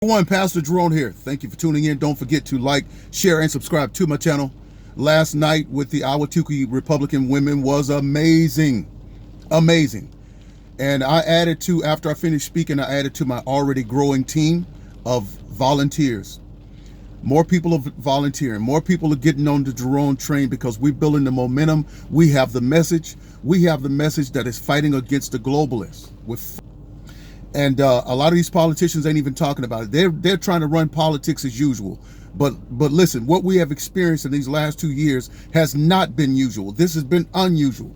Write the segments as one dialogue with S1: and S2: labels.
S1: Everyone, Pastor Jerome here. Thank you for tuning in. Don't forget to like, share, and subscribe to my channel. Last night with the Ahwatukee Republican women was amazing. Amazing. And I added to, after I finished speaking, I added to my already growing team of volunteers. More people are volunteering. More people are getting on the Jerome train because we're building the momentum. We have the message. We have the message that is fighting against the globalists. And a lot of these politicians ain't even talking about it. They're trying to run politics as usual. But listen, what we have experienced in these last 2 years has not been usual. This has been unusual.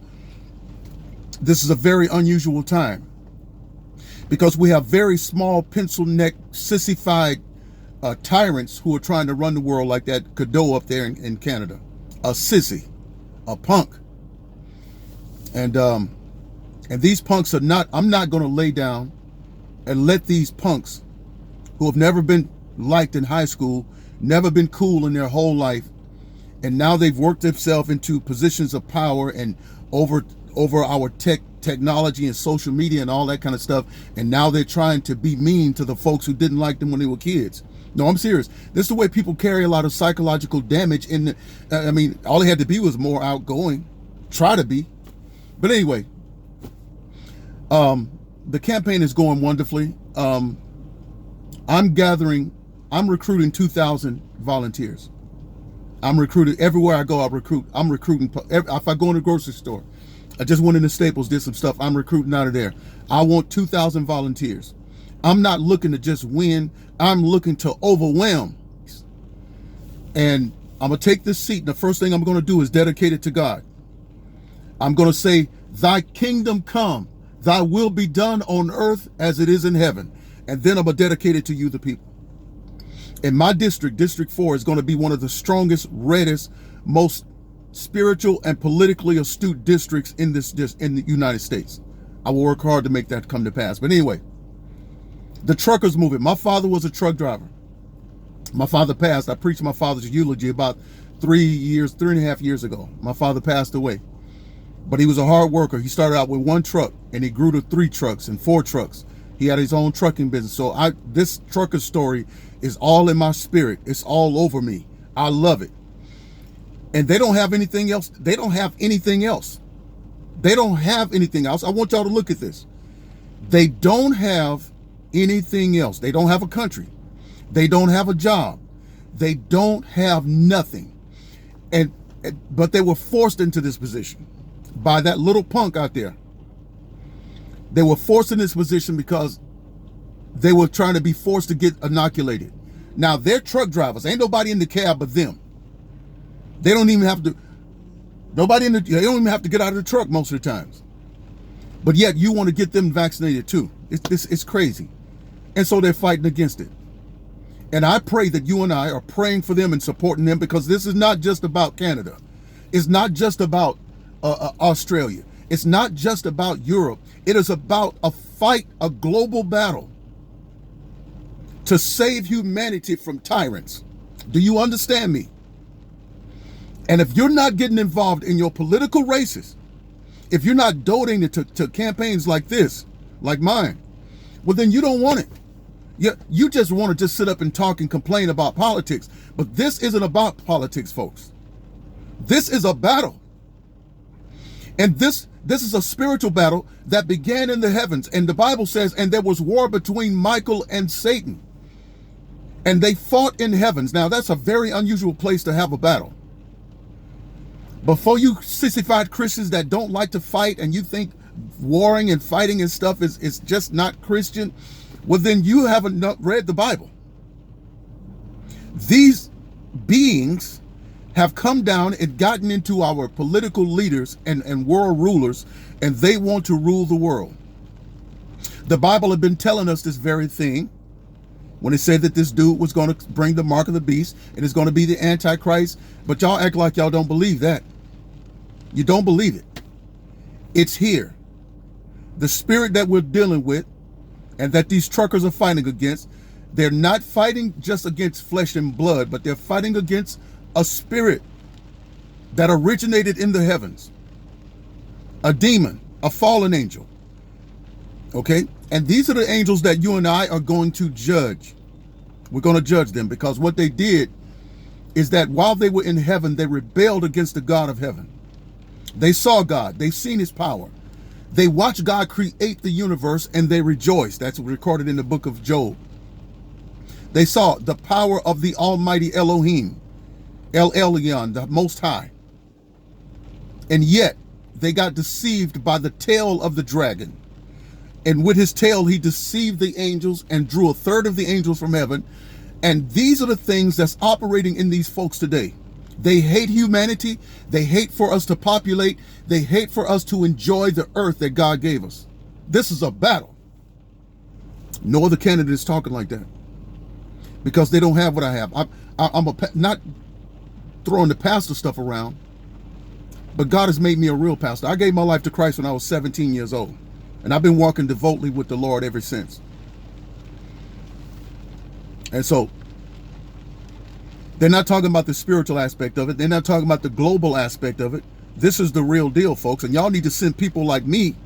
S1: This is a very unusual time because we have very small, pencil-neck, sissified tyrants who are trying to run the world like that Godot up there in Canada. A sissy, a punk. And these punks are not, I'm not going to lay down and let these punks who have never been liked in high school, never been cool in their whole life, and now they've worked themselves into positions of power and over our technology and social media and all that kind of stuff, and now they're trying to be mean to the folks who didn't like them when they were kids. No, I'm serious. This is the way people carry a lot of psychological damage in I mean, all they had to be was more outgoing. Try to be. But anyway, the campaign is going wonderfully. I'm recruiting 2,000 volunteers. I'm recruiting everywhere I go. I'm recruiting. If I go in the grocery store, I just went into Staples, did some stuff. I'm recruiting out of there. I want 2,000 volunteers. I'm not looking to just win. I'm looking to overwhelm. And I'm going to take this seat. And the first thing I'm going to do is dedicate it to God. I'm going to say, thy kingdom come. Thy will be done on earth as it is in heaven. And then I'm going to dedicate it to you, the people. In my district, District 4, is going to be one of the strongest, reddest, most spiritual and politically astute districts in the United States. I will work hard to make that come to pass. But anyway, the truckers movement. My father was a truck driver. My father passed. I preached my father's eulogy about 3.5 years ago. My father passed away. But he was a hard worker. He started out with 1 truck and he grew to 3 trucks and 4 trucks. He had his own trucking business. So this trucker story is all in my spirit. It's all over me. I love it. And they don't have anything else. They don't have anything else. They don't have anything else. I want y'all to look at this. They don't have anything else. They don't have a country. They don't have a job. They don't have nothing. But they were forced into this position by that little punk out there. They were forced in this position because they were trying to be forced to get inoculated. Now, they're truck drivers. Ain't nobody in the cab but them. They don't even have to, they don't even have to get out of the truck most of the times. But yet you want to get them vaccinated too. It's crazy. And so they're fighting against it. And I pray that you and I are praying for them and supporting them, because this is not just about Canada. It's not just about Australia. It's not just about Europe. It is about a fight, a global battle to save humanity from tyrants. Do you understand me? And if you're not getting involved in your political races, if you're not donating to campaigns like this, like mine, well, then you don't want it. You just want to just sit up and talk and complain about politics. But this isn't about politics, folks. This is a battle. And this is a spiritual battle that began in the heavens. And the Bible says, and there was war between Michael and Satan. And they fought in heavens. Now, that's a very unusual place to have a battle. But for you sissified Christians that don't like to fight and you think warring and fighting and stuff is just not Christian, well, then you haven't read the Bible. These beings have come down and gotten into our political leaders and world rulers, and they want to rule the world. The Bible had been telling us this very thing when it said that this dude was going to bring the mark of the beast and is going to be the Antichrist. But y'all act like y'all don't believe that. You don't believe it. It's here. The spirit that we're dealing with and that these truckers are fighting against, they're not fighting just against flesh and blood, but they're fighting against a spirit that originated in the heavens, a demon, a fallen angel. Okay? And these are the angels that you and I are going to judge. We're going to judge them, because what they did is that while they were in heaven, they rebelled against the God of heaven. They saw God. They've seen his power. They watched God create the universe and they rejoiced. That's recorded in the book of Job. They saw the power of the Almighty Elohim, El Elyon, the Most High. And yet they got deceived by the tail of the dragon. And with his tail, he deceived the angels and drew a third of the angels from heaven. And these are the things that's operating in these folks today. They hate humanity. They hate for us to populate. They hate for us to enjoy the earth that God gave us. This is a battle. No other candidate is talking like that, because they don't have what I have. I'm not throwing the pastor stuff around, but God has made me a real pastor. I gave my life to Christ when I was 17 years old, and I've been walking devoutly with the Lord ever since. And so they're not talking about the spiritual aspect of it. They're not talking about the global aspect of it. This is the real deal, folks. And y'all need to send people like me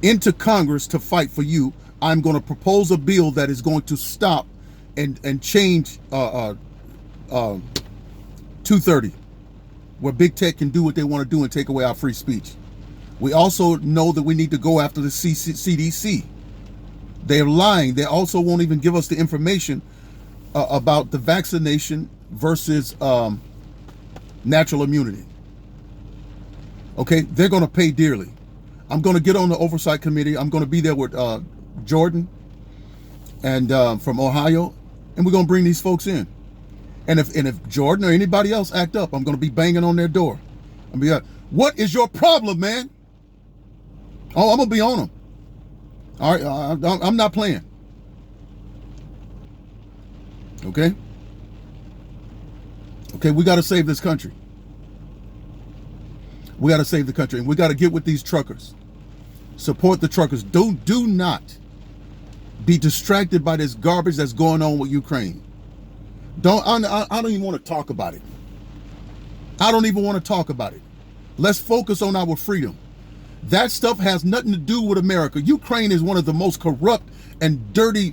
S1: into Congress to fight for you. I'm going to propose a bill that is going to stop and change 230, where big tech can do what they want to do and take away our free speech. We also know that we need to go after the CDC. They're lying. They also won't even give us the information about the vaccination versus natural immunity. Okay, they're going to pay dearly. I'm going to get on the oversight committee. I'm going to be there with Jordan and from Ohio, and we're going to bring these folks in. And if Jordan or anybody else act up, I'm going to be banging on their door. I'll be like, what is your problem, man? Oh, I'm going to be on them. All right, I'm not playing. Okay? Okay, we got to save this country. We got to save the country, and we got to get with these truckers. Support the truckers. Do not be distracted by this garbage that's going on with Ukraine. I don't even want to talk about it. I don't even want to talk about it. Let's focus on our freedom. That stuff has nothing to do with America. Ukraine is one of the most corrupt and dirty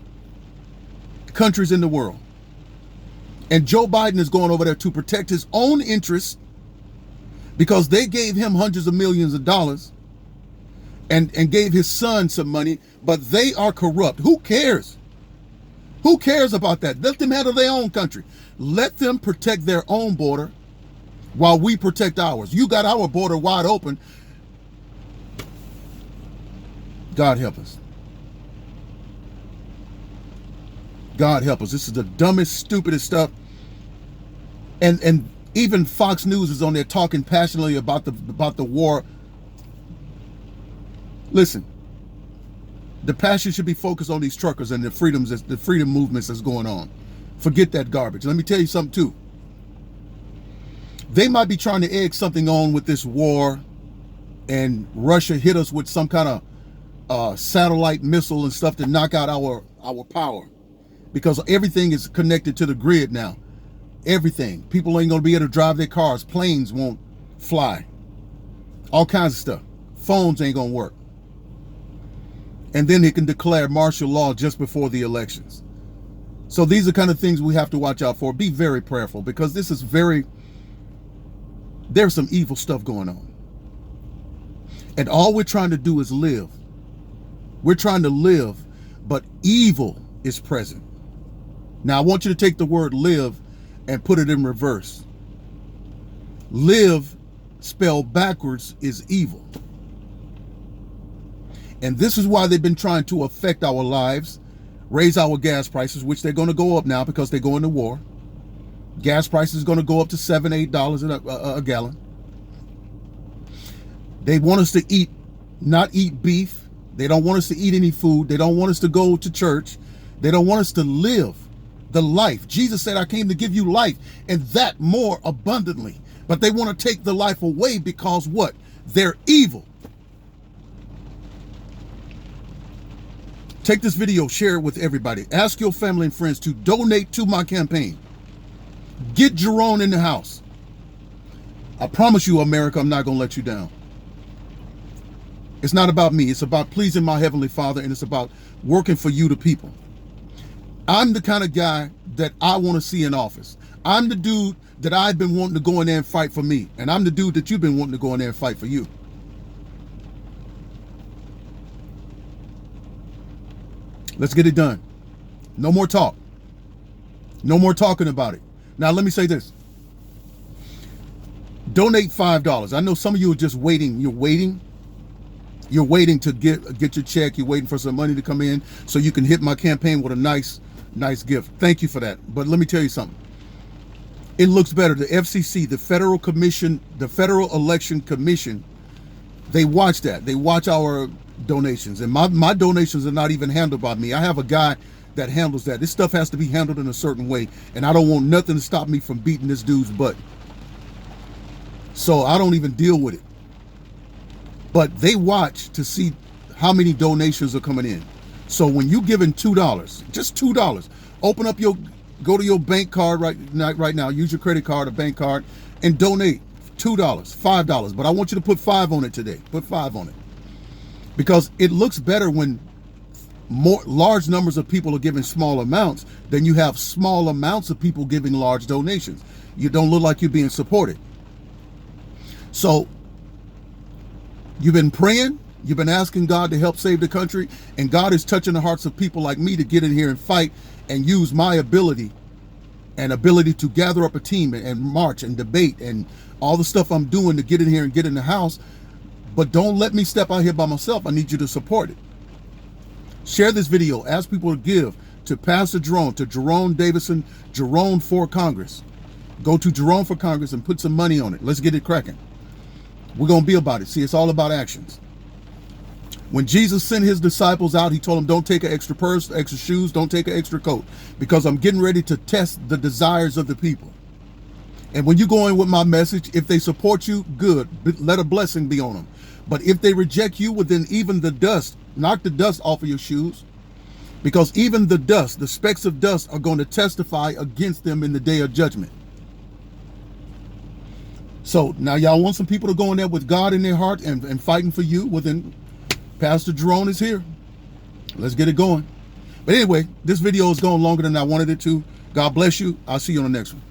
S1: countries in the world. And Joe Biden is going over there to protect his own interests, because they gave him hundreds of millions of dollars and gave his son some money, but they are corrupt. Who cares? Who cares about that? Let them handle their own country. Let them protect their own border while we protect ours. You got our border wide open. God help us. God help us. This is the dumbest, stupidest stuff. And even Fox News is on there talking passionately about the war. Listen, the passion should be focused on these truckers and the freedom movements that's going on. Forget that garbage. Let me tell you something too. They might be trying to egg something on with this war, and Russia hit us with some kind of satellite missile and stuff to knock out our power, because everything is connected to the grid now. Everything. People ain't going to be able to drive their cars. Planes won't fly. All kinds of stuff. Phones ain't going to work. And then they can declare martial law just before the elections. So these are kind of things we have to watch out for. Be very prayerful, because this is there's some evil stuff going on. And all we're trying to do is live. We're trying to live, but evil is present. Now, I want you to take the word live and put it in reverse. Live, spelled backwards, is evil. And this is why they've been trying to affect our lives, raise our gas prices, which they're going to go up now because they're going to war. Gas prices is going to go up to $7, $8 a gallon. They want us to not eat beef. They don't want us to eat any food. They don't want us to go to church. They don't want us to live the life. Jesus said, I came to give you life, and that more abundantly. But they want to take the life away because what? They're evil. Take this video, share it with everybody. Ask your family and friends to donate to my campaign. Get Jerome in the house. I promise you, America, I'm not going to let you down. It's not about me. It's about pleasing my Heavenly Father, and it's about working for you, the people. I'm the kind of guy that I want to see in office. I'm the dude that I've been wanting to go in there and fight for me. And I'm the dude that you've been wanting to go in there and fight for you. Let's get it done. No more talk. No more talking about it. Now, let me say this. Donate $5. I know some of you are just waiting. You're waiting. You're waiting to get your check. You're waiting for some money to come in so you can hit my campaign with a nice gift. Thank you for that. But let me tell you something. It looks better. The FCC, the Federal Commission, the Federal Election Commission, they watch that. They watch our donations. And my donations are not even handled by me. I have a guy that handles that. This stuff has to be handled in a certain way. And I don't want nothing to stop me from beating this dude's butt. So I don't even deal with it. But they watch to see how many donations are coming in. So when you giving $2, just $2, go to your bank card right now, use your credit card or bank card and donate $2, $5. But I want you to put 5 on it today. Put 5 on it. Because it looks better when large numbers of people are giving small amounts than you have small amounts of people giving large donations. You don't look like you're being supported. So you've been praying, you've been asking God to help save the country, and God is touching the hearts of people like me to get in here and fight and use my ability to gather up a team and march and debate and all the stuff I'm doing to get in here and get in the house. But don't let me step out here by myself. I need you to support it. Share this video. Ask people to give to Pastor Jerome, to Jerome Davison, Jerome for Congress. Go to Jerome for Congress and put some money on it. Let's get it cracking. We're going to be about it. See, it's all about actions. When Jesus sent his disciples out, he told them, don't take an extra purse, extra shoes, don't take an extra coat, because I'm getting ready to test the desires of the people. And when you go in with my message, if they support you, good, let a blessing be on them. But if they reject you, well, then even the dust, knock the dust off of your shoes, because even the dust, the specks of dust are going to testify against them in the day of judgment. So now y'all want some people to go in there with God in their heart and fighting for you? Well, then Pastor Jerome is here. Let's get it going. But anyway, this video is going longer than I wanted it to. God bless you. I'll see you on the next one.